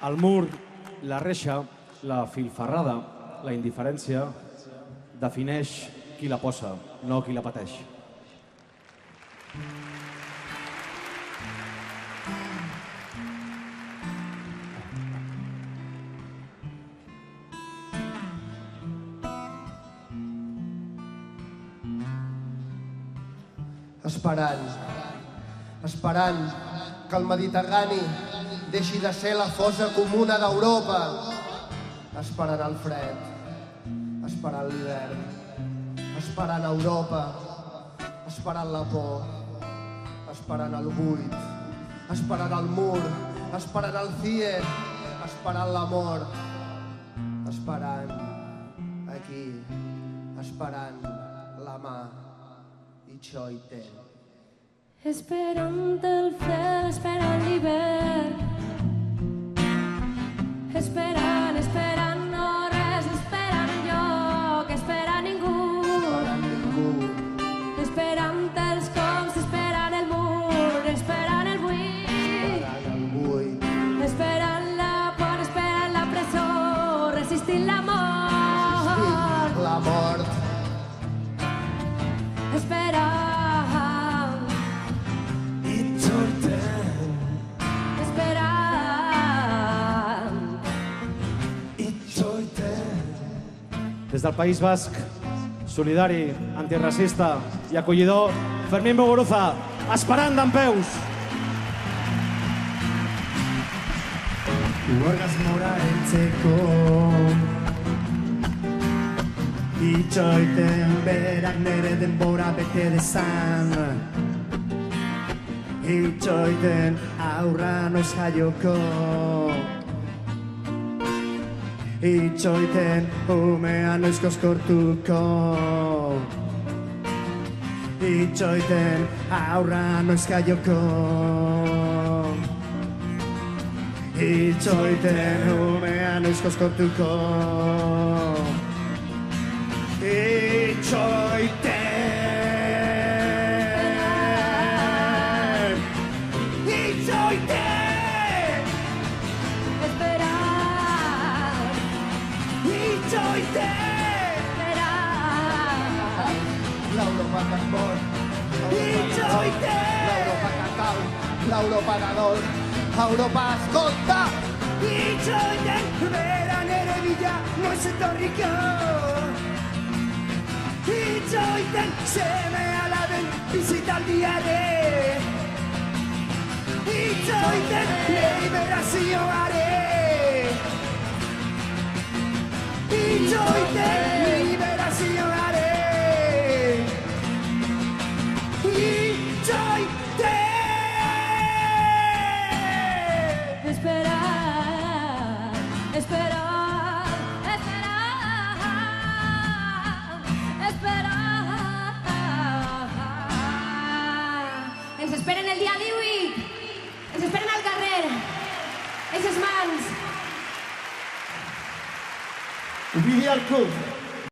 El mur, la reixa, la filferrada, la indiferència, defineix qui la posa, no qui la pateix. Esperant que el Mediterrani deixi de ser la fossa comuna d'Europa. Esperant el fred, esperant l'hivern, esperant Europa, esperant la por, esperant el buit, esperant el mur, esperant el CIE, esperant l'amor, esperant aquí, esperant la mà i xoiten. Esperant el fred, esperant l'hivern, esperant, esperant no res, esperant lloc, esperant ningú, esperant els cops, esperant el mur, esperant el buit, esperant la por, esperant la presó, resistint la mort, esperant. Des del País Basc, solidari, antiracista i acollidor, Fermín Muguruza, esperant dempeus. Orgasmora heltzeko itxoiten berak nere denbora bete dezan. Itxoiten aurra noiz jaioko, itxoiten umea noiz koskortuko, itxoiten aurra noiz jaioko, itxoiten umea noiz koskortuko, itxoiten. L'Europa que es mor, l'Europa que cau, l'Europa de dol, Europa escolta! Itxoiten beran ere bila noiz etorriko, itxoiten seme alaben bizitaldiare, itxoiten liberazioare, itxoiten liberazioare. Esperar, esperar, esperar, esperar. Ens esperen el dia 18, ens esperen al carrer, eixes mans. Ovidi al club.